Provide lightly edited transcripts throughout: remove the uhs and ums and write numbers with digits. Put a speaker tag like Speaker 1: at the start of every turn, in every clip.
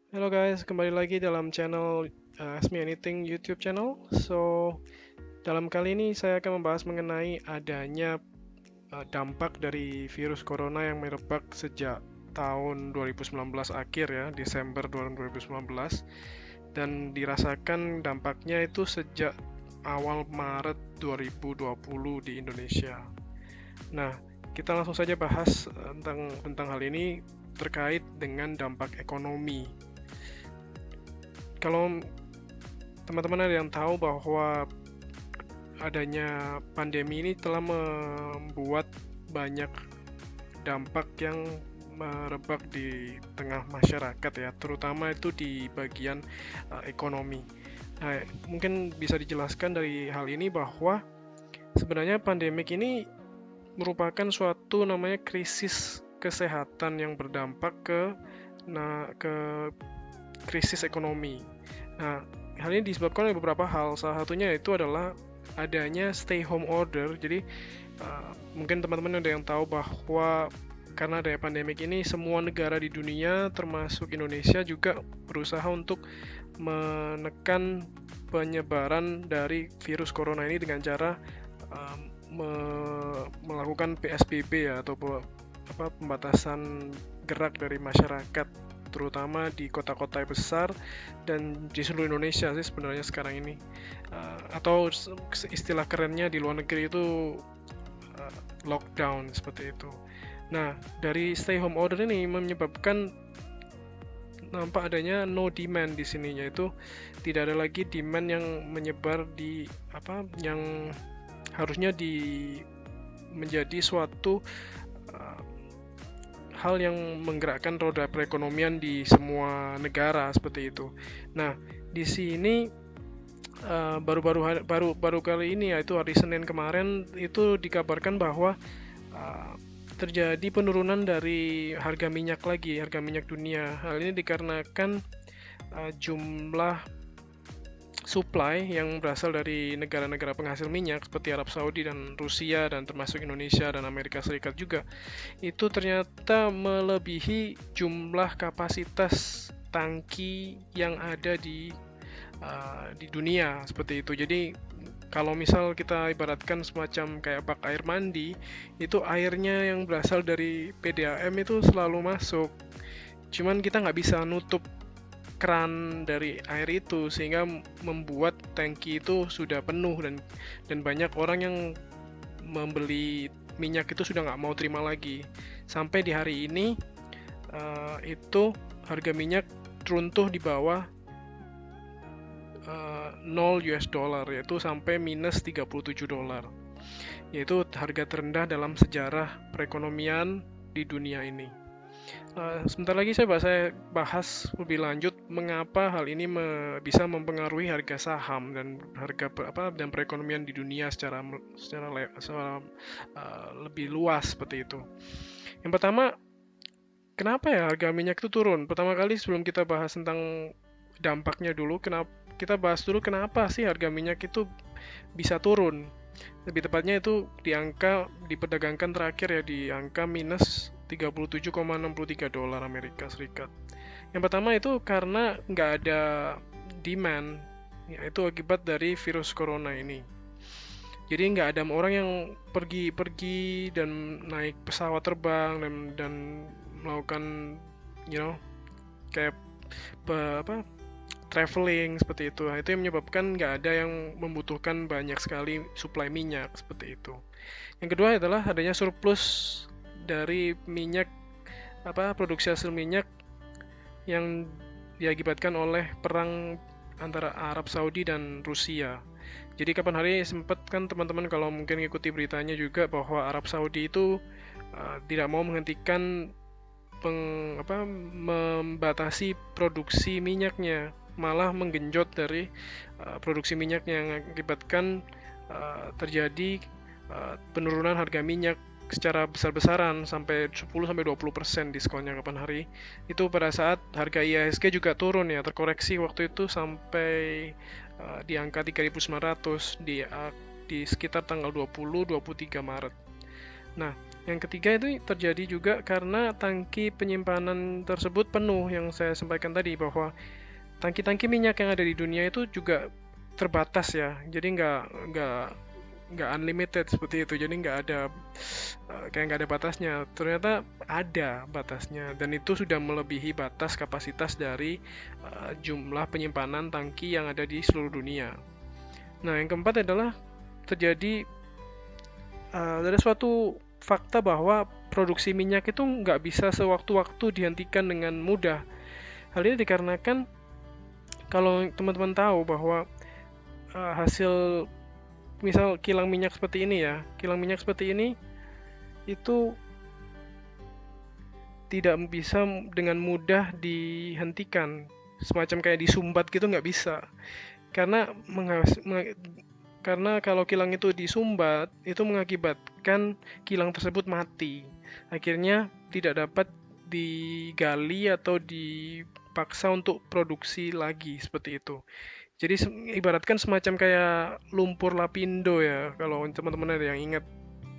Speaker 1: Halo guys, kembali lagi dalam channel Ask Me Anything YouTube channel. Dalam kali ini saya akan membahas mengenai adanya dampak dari virus corona yang merebak sejak tahun 2019 akhir ya, Desember 2019, dan dirasakan dampaknya itu sejak awal Maret 2020 di Indonesia. Nah, kita langsung saja bahas tentang hal ini terkait dengan dampak ekonomi. Kalau teman-teman ada yang tahu bahwa adanya pandemi ini telah membuat banyak dampak yang merebak di tengah masyarakat ya, terutama itu di bagian ekonomi. Nah, mungkin bisa dijelaskan dari hal ini bahwa sebenarnya pandemik ini merupakan suatu namanya krisis kesehatan yang berdampak ke krisis ekonomi. Nah, hal ini disebabkan oleh beberapa hal. Salah satunya itu adalah adanya stay home order. Jadi mungkin teman-teman ada yang tahu bahwa karena adanya pandemik ini, semua negara di dunia termasuk Indonesia juga berusaha untuk menekan penyebaran dari virus corona ini dengan cara melakukan PSBB ya, atau pembatasan gerak dari masyarakat, terutama di kota-kota besar dan di seluruh Indonesia sih sebenarnya sekarang ini. Atau istilah kerennya di luar negeri itu lockdown seperti itu. Nah, dari stay home order ini menyebabkan nampak adanya no demand di sini, yaitu tidak ada lagi demand yang menyebar di yang harusnya menjadi suatu uh, hal yang menggerakkan roda perekonomian di semua negara seperti itu. Nah, di sini baru kali ini, yaitu hari Senin kemarin, itu dikabarkan bahwa uh, terjadi penurunan dari harga minyak lagi, harga minyak dunia. Hal ini dikarenakan jumlah supply yang berasal dari negara-negara penghasil minyak seperti Arab Saudi dan Rusia, dan termasuk Indonesia dan Amerika Serikat juga, itu ternyata melebihi jumlah kapasitas tangki yang ada di dunia seperti itu. Jadi kalau misal kita ibaratkan semacam kayak bak air mandi, itu airnya yang berasal dari PDAM itu selalu masuk. Cuman kita nggak bisa nutup keran dari air itu, sehingga membuat tangki itu sudah penuh, dan banyak orang yang membeli minyak itu sudah nggak mau terima lagi. Sampai di hari ini itu harga minyak runtuh di bawah 0 US dollar, yaitu sampai minus 37 dolar, yaitu harga terendah dalam sejarah perekonomian di dunia ini. Sebentar lagi saya bahas lebih lanjut mengapa hal ini bisa mempengaruhi harga saham dan harga dan perekonomian di dunia secara lebih luas seperti itu. Yang pertama, kenapa ya harga minyak itu turun? Pertama kali, sebelum kita bahas tentang dampaknya dulu, kita bahas dulu kenapa sih harga minyak itu bisa turun. Lebih tepatnya itu diperdagangkan terakhir ya di angka minus 37,63 dolar Amerika Serikat. Yang pertama itu karena nggak ada demand, yaitu akibat dari virus corona ini. Jadi nggak ada orang yang pergi dan naik pesawat terbang dan melakukan, you know, kayak traveling seperti itu. Nah, itu yang menyebabkan nggak ada yang membutuhkan banyak sekali suplai minyak seperti itu. Yang kedua adalah adanya surplus dari minyak, produksi hasil minyak yang diakibatkan oleh perang antara Arab Saudi dan Rusia. Jadi kapan hari sempat kan teman-teman kalau mungkin ngikuti beritanya juga bahwa Arab Saudi itu tidak mau menghentikan membatasi produksi minyaknya, malah menggenjot dari produksi minyaknya, yang mengakibatkan terjadi penurunan harga minyak secara besar-besaran sampai 10-20% diskonnya kapan hari. Itu pada saat harga IHSG juga turun ya, terkoreksi waktu itu sampai di angka 3.900 di sekitar tanggal 20-23 Maret. Nah, Yang ketiga itu terjadi juga karena tangki penyimpanan tersebut penuh, yang saya sampaikan tadi bahwa tangki-tangki minyak yang ada di dunia itu juga terbatas ya, jadi nggak unlimited seperti itu, jadi nggak ada kayak nggak ada batasnya. Ternyata ada batasnya, dan itu sudah melebihi batas kapasitas dari jumlah penyimpanan tangki yang ada di seluruh dunia. Nah, yang keempat adalah terjadi ada suatu fakta bahwa produksi minyak itu nggak bisa sewaktu-waktu dihentikan dengan mudah. Hal ini dikarenakan kalau teman-teman tahu bahwa hasil misal kilang minyak seperti ini ya, kilang minyak seperti ini itu tidak bisa dengan mudah dihentikan, semacam kayak disumbat gitu, nggak bisa, karena karena kalau kilang itu disumbat itu mengakibatkan kilang tersebut mati, akhirnya tidak dapat digali atau dipaksa untuk produksi lagi seperti itu. Jadi ibaratkan semacam kayak lumpur lapindo ya, kalau teman-teman ada yang ingat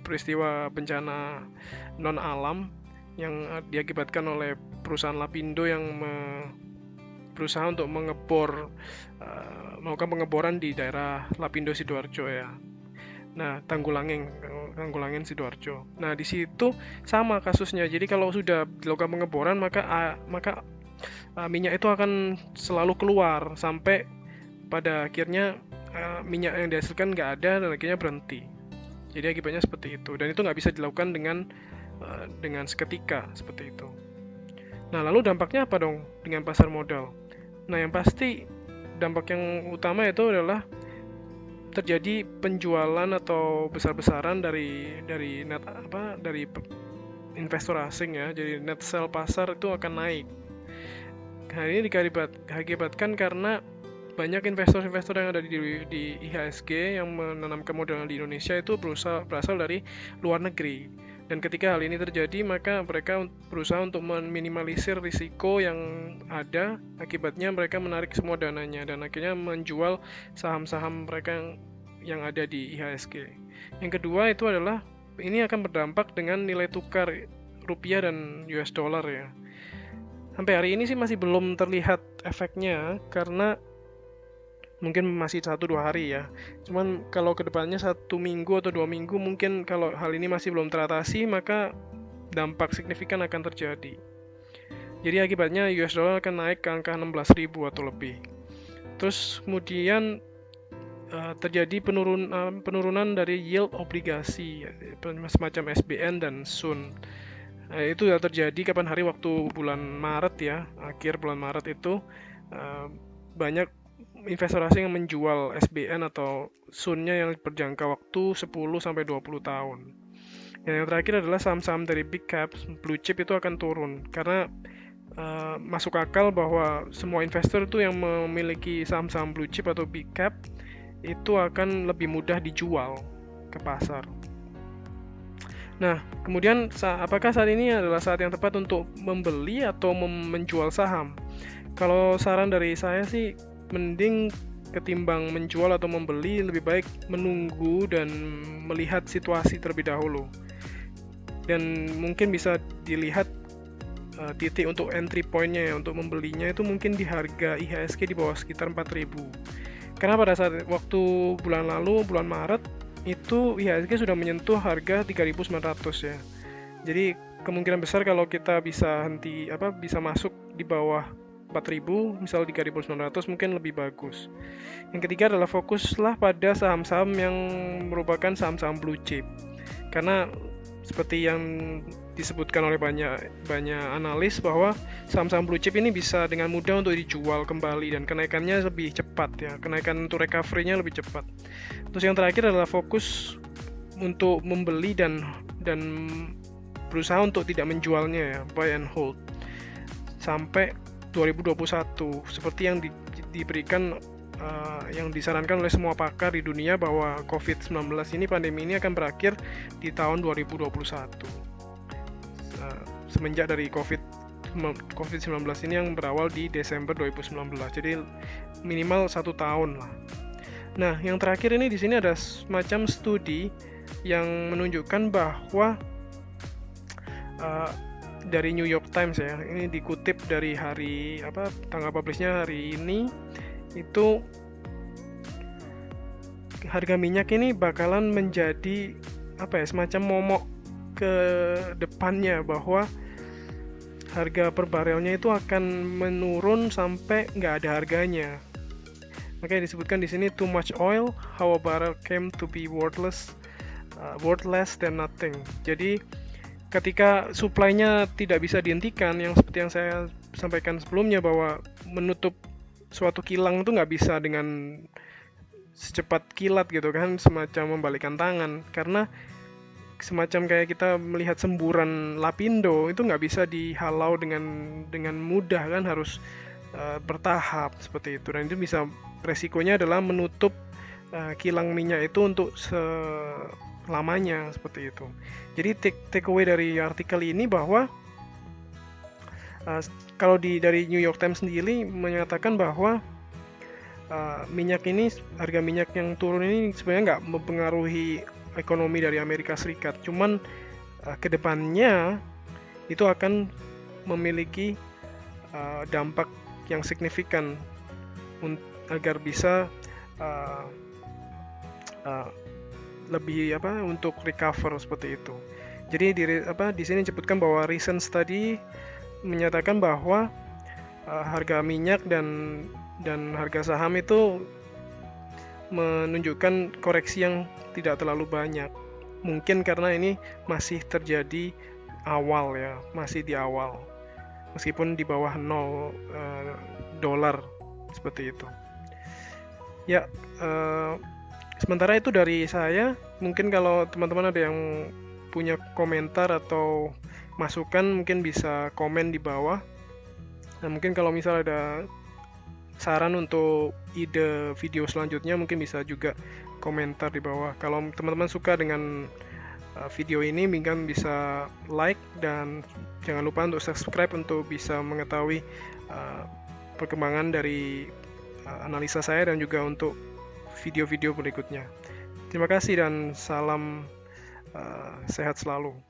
Speaker 1: peristiwa bencana non alam yang diakibatkan oleh perusahaan Lapindo yang berusaha untuk melakukan pengeboran di daerah Lapindo Sidoarjo ya. Nah, Tanggulangin Sidoarjo. Nah, di situ sama kasusnya. Jadi kalau sudah dilakukan pengeboran maka minyak itu akan selalu keluar sampai pada akhirnya minyak yang dihasilkan nggak ada dan akhirnya berhenti. Jadi akibatnya seperti itu, dan itu nggak bisa dilakukan dengan seketika seperti itu. Nah, lalu dampaknya apa dong dengan pasar modal? Nah, yang pasti dampak yang utama itu adalah terjadi penjualan atau besar-besaran dari investor asing ya. Jadi net sell pasar itu akan naik. Hal ini diakibatkan karena banyak investor-investor yang ada di IHSG yang menanamkan modal di Indonesia itu berasal dari luar negeri. Dan ketika hal ini terjadi, maka mereka berusaha untuk meminimalisir risiko yang ada. Akibatnya mereka menarik semua dananya dan akhirnya menjual saham-saham mereka yang ada di IHSG. Yang kedua itu adalah ini akan berdampak dengan nilai tukar rupiah dan US dollar ya. Sampai hari ini sih masih belum terlihat efeknya karena mungkin masih 1-2 hari ya. Cuman kalau kedepannya 1 minggu atau 2 minggu, mungkin kalau hal ini masih belum teratasi, maka dampak signifikan akan terjadi. Jadi akibatnya US dollar akan naik ke angka 16.000 atau lebih. Terus kemudian terjadi penurunan dari yield obligasi, semacam SBN dan Sun. Itu sudah terjadi kapan hari, waktu bulan Maret ya, akhir bulan Maret itu banyak investor asing yang menjual SBN atau Sun-nya yang berjangka waktu 10-20 tahun. Dan yang terakhir adalah saham-saham dari big caps, blue chip itu akan turun karena masuk akal bahwa semua investor itu yang memiliki saham-saham blue chip atau big cap itu akan lebih mudah dijual ke pasar. Nah, kemudian apakah saat ini adalah saat yang tepat untuk membeli atau menjual saham? Kalau saran dari saya sih, mending ketimbang menjual atau membeli, lebih baik menunggu dan melihat situasi terlebih dahulu. Dan mungkin bisa dilihat titik untuk entry point-nya ya, untuk membelinya itu mungkin di harga IHSG di bawah sekitar 4.000. Karena pada saat waktu bulan lalu, bulan Maret, itu IHSG sudah menyentuh harga 3.900 ya. Jadi kemungkinan besar kalau kita bisa masuk di bawah 4.000, misal 3.900 mungkin lebih bagus. Yang ketiga adalah fokuslah pada saham-saham yang merupakan saham-saham blue chip. Karena seperti yang disebutkan oleh banyak analis bahwa saham-saham blue chip ini bisa dengan mudah untuk dijual kembali dan kenaikannya lebih cepat ya. Kenaikan untuk recovery-nya lebih cepat. Terus yang terakhir adalah fokus untuk membeli dan berusaha untuk tidak menjualnya ya, buy and hold sampai 2021 seperti yang diberikan yang disarankan oleh semua pakar di dunia bahwa COVID-19 ini, pandemi ini akan berakhir di tahun 2021 semenjak dari COVID-19 ini yang berawal di Desember 2019, jadi minimal 1 tahun lah. Nah, yang terakhir ini di sini ada semacam studi yang menunjukkan bahwa dari New York Times ya. Ini dikutip dari tanggal publishnya hari ini, itu harga minyak ini bakalan menjadi semacam momok ke depannya, bahwa harga per barelnya itu akan menurun sampai nggak ada harganya. Makanya disebutkan di sini, too much oil, how a barrel came to be worthless than nothing. Jadi ketika supply-nya tidak bisa dihentikan, yang seperti yang saya sampaikan sebelumnya, bahwa menutup suatu kilang itu nggak bisa dengan secepat kilat gitu kan, semacam membalikkan tangan, karena semacam kayak kita melihat semburan lapindo itu nggak bisa dihalau dengan mudah kan, harus bertahap seperti itu. Dan itu bisa, resikonya adalah menutup kilang minyak itu untuk lamanya seperti itu. Jadi take away dari artikel ini bahwa kalau dari New York Times sendiri menyatakan bahwa minyak ini, harga minyak yang turun ini sebenarnya nggak mempengaruhi ekonomi dari Amerika Serikat. Cuman kedepannya itu akan memiliki dampak yang signifikan agar bisa lebih untuk recover seperti itu. Jadi di sini disebutkan bahwa recent study menyatakan bahwa harga minyak dan harga saham itu menunjukkan koreksi yang tidak terlalu banyak. Mungkin karena ini masih terjadi awal ya, masih di awal. Meskipun di bawah $0 seperti itu. Ya, sementara itu dari saya. Mungkin kalau teman-teman ada yang punya komentar atau masukan, mungkin bisa komen di bawah. Nah, mungkin kalau misal ada saran untuk ide video selanjutnya, mungkin bisa juga komentar di bawah. Kalau teman-teman suka dengan video ini, mungkin bisa like, dan jangan lupa untuk subscribe untuk bisa mengetahui perkembangan dari analisa saya dan juga untuk video-video berikutnya. Terima kasih dan salam sehat selalu.